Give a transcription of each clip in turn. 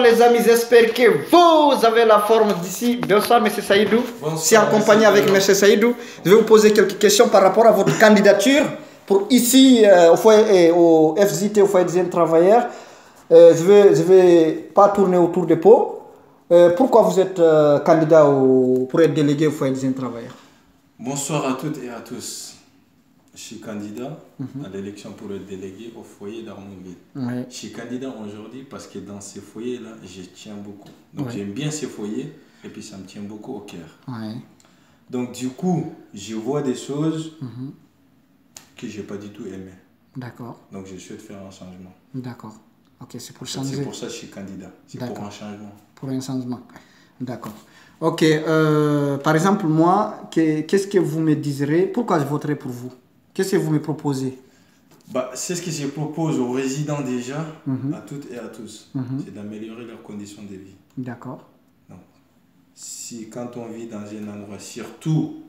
Les amis, j'espère que vous avez la forme d'ici. Bonsoir, M. Saïdou. Si accompagné avec M. Saïdou, je vais vous poser quelques questions par rapport à votre candidature pour ici au FZT, au foyer des jeunes travailleurs. Je vais pas tourner autour des pots. Pourquoi vous êtes candidat pour être délégué au foyer des jeunes travailleurs? Bonsoir à toutes et à tous. Je suis candidat à l'élection pour être délégué au foyer d'Armonville. Je suis candidat aujourd'hui parce que dans ces foyers-là, je tiens beaucoup. Donc j'aime bien ces foyers et puis ça me tient beaucoup au cœur. Donc du coup, je vois des choses que je n'ai pas du tout aimées. D'accord. Donc je souhaite faire un changement. D'accord. Ok, c'est pour changer. C'est pour ça que je suis candidat. C'est pour un changement. Pour un changement. D'accord. Ok. Par exemple, moi, qu'est-ce que vous me direz? Pourquoi je voterai pour vous? Qu'est-ce que vous me proposez? C'est ce que je propose aux résidents déjà, à toutes et à tous. C'est d'améliorer leurs conditions de vie. D'accord. Donc, quand on vit dans un endroit, surtout,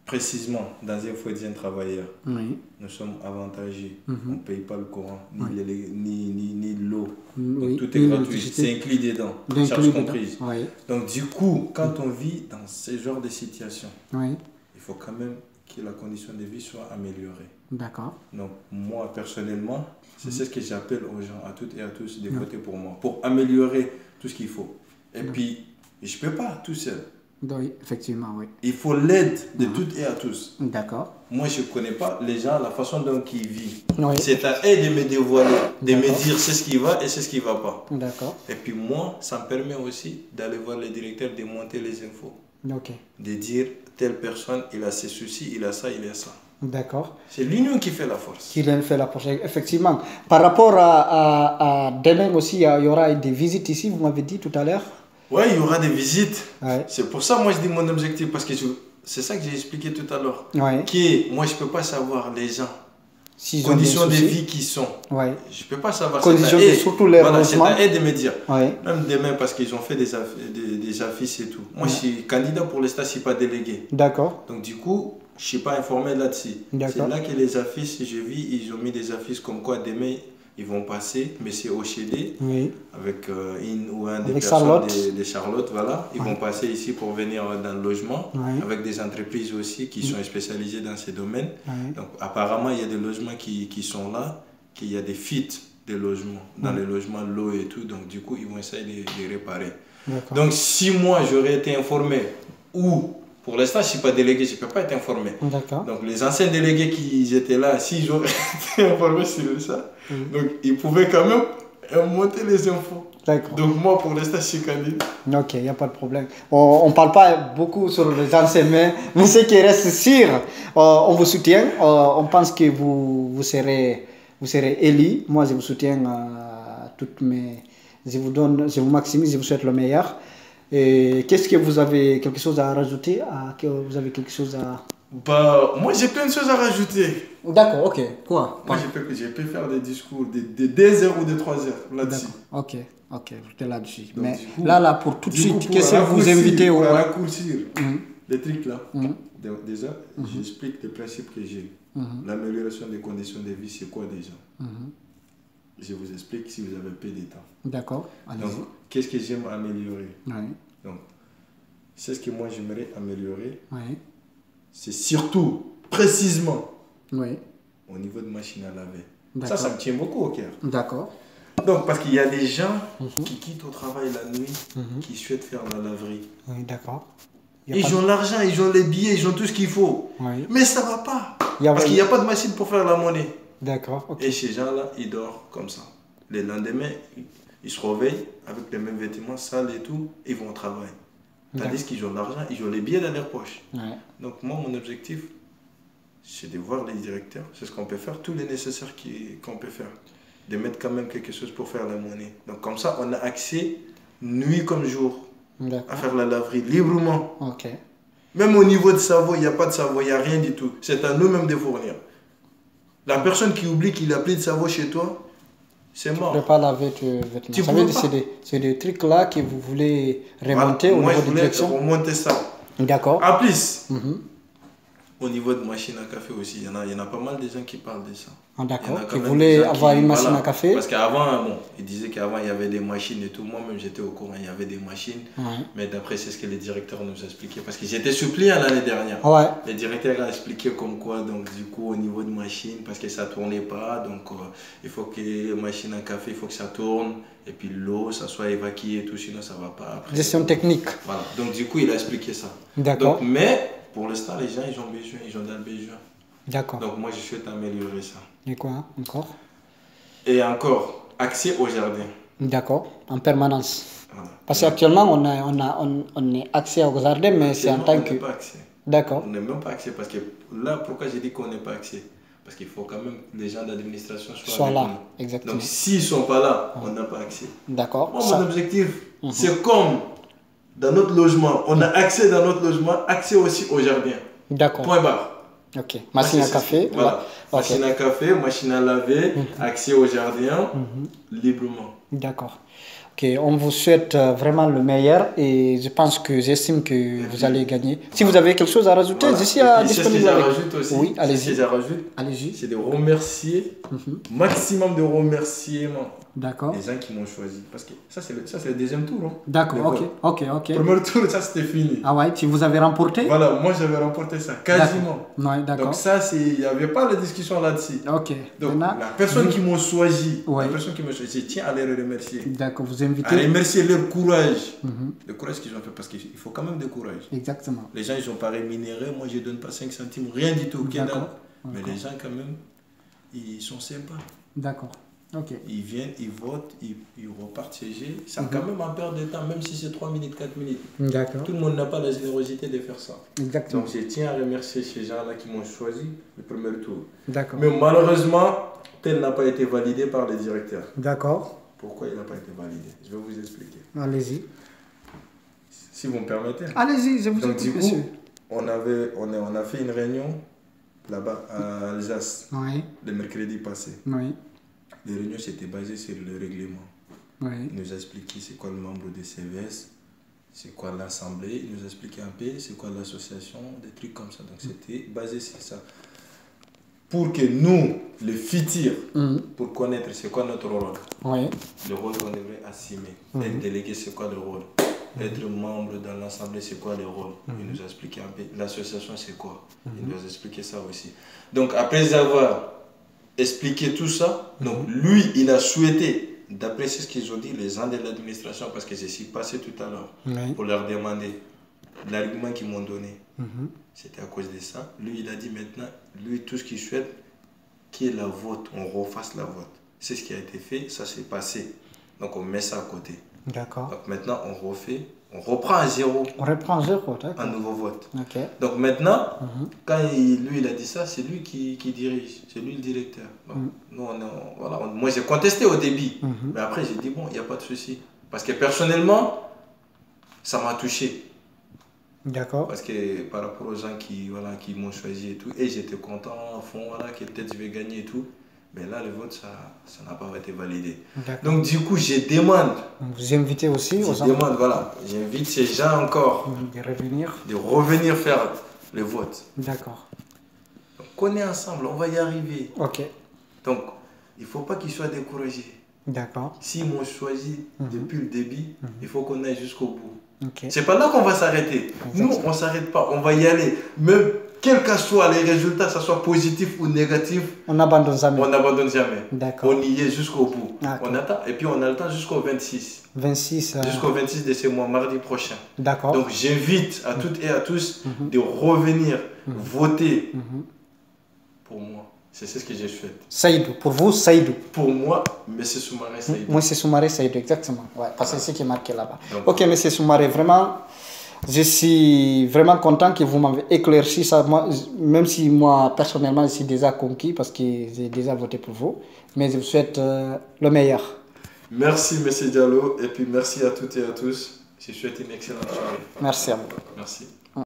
précisément, dans un foyer de jeunes travailleurs, nous sommes avantagés. On ne paye pas le courant, ni l'eau. Donc, tout est gratuit. C'est inclus dedans, charges comprises. Donc, du coup, quand on vit dans ce genre de situation, il faut quand même que la condition de vie soit améliorée. D'accord. Donc, moi, personnellement, c'est ce que j'appelle aux gens, à toutes et à tous, de voter pour moi, pour améliorer tout ce qu'il faut. Et puis, je ne peux pas tout seul. Oui, effectivement, oui. Il faut l'aide de toutes et à tous. D'accord. Moi, je ne connais pas les gens, la façon dont ils vivent. C'est à eux de me dévoiler, de me dire c'est ce qui va et c'est ce qui ne va pas. D'accord. Et puis moi, ça me permet aussi d'aller voir les directeurs, de monter les infos. De dire telle personne, il a ses soucis, il a ça, il a ça. D'accord. C'est l'union qui fait la force. Qui fait la force, effectivement. Par rapport à demain aussi, il y aura des visites ici, vous m'avez dit tout à l'heure. Oui, il y aura des visites. C'est pour ça, moi, je dis mon objectif, parce que c'est ça que j'ai expliqué tout à l'heure. Moi, je ne peux pas savoir les gens. Conditions de vie qui sont. Je ne peux pas savoir. Conditions de surtout les logements. C'est à eux de me dire. Même demain, parce qu'ils ont fait des affiches et tout. Moi, je suis candidat pour l'instant, je ne suis pas délégué. D'accord. Donc, du coup, je ne suis pas informé là-dessus. C'est là que les affiches, je vis, ils ont mis des affiches comme quoi demain, ils vont passer, mais c'est au CD, avec une ou un des personnes de Charlotte, voilà. Ils vont passer ici pour venir dans le logement, avec des entreprises aussi qui sont spécialisées dans ces domaines. Donc apparemment, il y a des logements qui sont là, qu'il y a des fuites de logements, dans les logements, l'eau et tout. Donc du coup, ils vont essayer de réparer. Donc si moi, j'aurais été informé, ou pour l'instant, je ne suis pas délégué, je ne peux pas être informé. Donc les anciens délégués qui étaient là, si j'aurais été informé sur ça, donc ils pouvaient quand même monter les infos. Donc moi, pour l'instant, je suis candidat. Ok, il n'y a pas de problème. On ne parle pas beaucoup sur les anciens, mais ce qui reste sûr, on vous soutient. On pense que vous serez élu. Moi, je vous soutiens toutes mes... Je vous maximise, je vous souhaite le meilleur. Qu'est-ce que vous avez quelque chose à rajouter? Vous avez quelque chose à... Moi j'ai plein de choses à rajouter. D'accord, ok. Quoi? Moi je peux faire des discours de 2 heures ou de 3 heures là-dessus. Ok, vous êtes là-dessus. Mais coup, là, pour tout de suite, qu'est-ce que vous invitez au... Pour raccourcir les trucs là, déjà, j'explique les principes que j'ai. L'amélioration des conditions de vie, c'est quoi déjà? Je vous explique si vous avez peu de temps. D'accord. Donc, qu'est-ce que j'aime améliorer? Donc, c'est ce que moi j'aimerais améliorer. C'est surtout, précisément, au niveau de machine à laver. Ça me tient beaucoup au cœur. D'accord. Donc, parce qu'il y a des gens qui quittent au travail la nuit, qui souhaitent faire la laverie. D'accord. Ils ont l'argent, ils ont les billets, ils ont tout ce qu'il faut. Mais ça ne va pas. Parce qu'il n'y a pas de machine pour faire la monnaie. D'accord. Et ces gens-là, ils dorment comme ça. Le lendemain, ils se réveillent avec les mêmes vêtements sales et tout, ils vont au travail. Tandis qu'ils ont l'argent, ils ont les billets dans leur poche. Donc moi, mon objectif, c'est de voir les directeurs. C'est ce qu'on peut faire, tout le nécessaire qu'on peut faire. De mettre quand même quelque chose pour faire la monnaie. Donc comme ça, on a accès, nuit comme jour, à faire la laverie librement. Même au niveau de Savoie, il n'y a pas de Savoie, il n'y a rien du tout. C'est à nous-mêmes de fournir. La personne qui oublie qu'il a pris de Savoie chez toi, c'est mort. Tu ne peux pas laver tes vêtements. C'est des trucs là que vous voulez remonter au niveau de direction. Moi, je voulais remonter ça. D'accord. En plus, au niveau de machine à café aussi, il y en a pas mal de gens qui parlent de ça. Ah, d'accord, qui voulaient avoir une machine à café. Parce qu'avant, bon, ils disaient qu'avant il y avait des machines et tout. Moi-même j'étais au courant, il y avait des machines. Mais d'après, c'est ce que les directeurs nous expliquaient. Parce que j'étais suppléant l'année dernière. Les directeurs ont expliqué comme quoi, donc du coup, au niveau de machine, parce que ça ne tournait pas. Donc il faut que les machines à café, il faut que ça tourne. Et puis l'eau, ça soit évacuée et tout, sinon ça ne va pas. Après, gestion technique. Voilà, donc du coup, il a expliqué ça. D'accord. Mais pour l'instant, les gens, ils ont dans le besoin. D'accord. Donc moi, je souhaite améliorer ça. Et quoi encore? Et encore, accès au jardin. D'accord, en permanence. Voilà. Parce qu'actuellement, on est accès au jardin, mais c'est en tant que... On n'est pas accès. D'accord. On n'est même pas accès, parce que là, pourquoi j'ai dit qu'on n'est pas accès? Parce qu'il faut quand même que les gens d'administration soient là. Nous. Exactement. Donc s'ils ne sont pas là, on n'a pas accès. D'accord. Moi, mon objectif, c'est comme dans notre logement, on a accès dans notre logement, accès aussi au jardin. D'accord. Point barre. Ok. Machine à café. Voilà. Machine à café, machine à laver, accès au jardin, librement. D'accord. Ok, on vous souhaite vraiment le meilleur et j'estime que vous allez gagner. Si vous avez quelque chose à rajouter, ici à disponible. C'est ce que j'ajoute aussi. Oui, allez-y. Allez-y. C'est de remercier, maximum de remerciements. D'accord. Les gens qui m'ont choisi. Parce que ça, c'est le deuxième tour. Hein. D'accord, ok. Premier tour, ça, c'était fini. Ah ouais, si vous avez remporté? Voilà, moi, j'avais remporté ça, quasiment. Ouais, d'accord. Donc ça, il n'y avait pas de discussion là-dessus. Ok. Donc, la personne qui m'a choisi, je tiens à les remercier. D'accord, vous invitez. À remercier leur courage. Le courage qu'ils ont fait, parce qu'il faut quand même du courage. Exactement. Les gens, ils n'ont pas rémunéré, moi, je ne donne pas 5 centimes, rien du tout. Mais les gens, quand même, ils sont sympas. D'accord. Ok. Ils viennent, ils votent, ils repartent siéger. Ça quand même en perte de temps, même si c'est 3 minutes, 4 minutes. D'accord. Tout le monde n'a pas la générosité de faire ça. Exactement. Donc je tiens à remercier ces gens-là qui m'ont choisi le premier tour. D'accord. Mais malheureusement, tel n'a pas été validé par le directeur. D'accord. Pourquoi il n'a pas été validé? Je vais vous expliquer. Allez-y. Si vous me permettez. Allez-y, je vous écoute. Donc du coup, on a fait une réunion là-bas à Alsace le mercredi passé. Oui. Les réunions s'étaient basées sur le règlement. Oui. Il nous a expliqué c'est quoi le membre de CVS, c'est quoi l'assemblée, il nous a expliqué un peu c'est quoi l'association, des trucs comme ça. Donc c'était basé sur ça. Pour que nous, les futurs, pour connaître c'est quoi notre rôle, le rôle qu'on devrait assumer, être délégué c'est quoi le rôle, être membre dans l'assemblée c'est quoi le rôle. Il nous a expliqué un peu, l'association c'est quoi, il nous a expliqué ça aussi. Donc après avoir expliquer tout ça. Donc lui, il a souhaité, d'après ce qu'ils ont dit, les gens de l'administration, parce que je suis passé tout à l'heure, pour leur demander l'argument qu'ils m'ont donné. C'était à cause de ça. Lui, il a dit maintenant, lui, tout ce qu'il souhaite, qu'il y ait la vote, on refasse la vote. C'est ce qui a été fait, ça s'est passé. Donc on met ça à côté. D'accord. Donc maintenant, on reprend à zéro. On reprend à zéro, d'accord. Un nouveau vote. Okay. Donc maintenant, quand lui il a dit ça, c'est lui qui dirige, c'est lui le directeur. Donc, nous, moi j'ai contesté au début, mais après j'ai dit bon, il n'y a pas de souci. Parce que personnellement, ça m'a touché. D'accord. Parce que par rapport aux gens qui m'ont choisi et tout, et j'étais content à fond, que peut-être je vais gagner et tout. Mais là, le vote, ça n'a pas été validé. Donc, du coup, je demande. Vous invitez aussi aux gens. J'invite ces gens encore. De revenir faire le vote. D'accord. Donc, on est ensemble, on va y arriver. Ok. Donc, il ne faut pas qu'ils soient découragés. D'accord. S'ils m'ont choisi depuis le début, il faut qu'on aille jusqu'au bout. Okay. C'est pas là qu'on va s'arrêter. Nous, on ne s'arrête pas, on va y aller. Même quels que soient les résultats, que ce soit positif ou négatif, on n'abandonne jamais. On n'abandonne jamais. D'accord. On y est jusqu'au bout. On attend. Et puis on a le temps jusqu'au 26. Jusqu'au 26 de ce mois, mardi prochain. D'accord. Donc j'invite à toutes et à tous de revenir voter pour moi. C'est ce que je souhaite. Saïdou. Pour vous, Saïdou. Pour moi, M. Soumaré Saïdou. Moi, c'est Soumaré Saïdou, exactement. Ouais, parce que c'est ce qui est marqué là-bas. Ok, M. Soumaré, vraiment. Je suis vraiment content que vous m'avez éclairci ça, même si moi, personnellement, je suis déjà conquis parce que j'ai déjà voté pour vous. Mais je vous souhaite le meilleur. Merci, M. Diallo, et puis merci à toutes et à tous. Je vous souhaite une excellente journée. Merci à vous. Merci.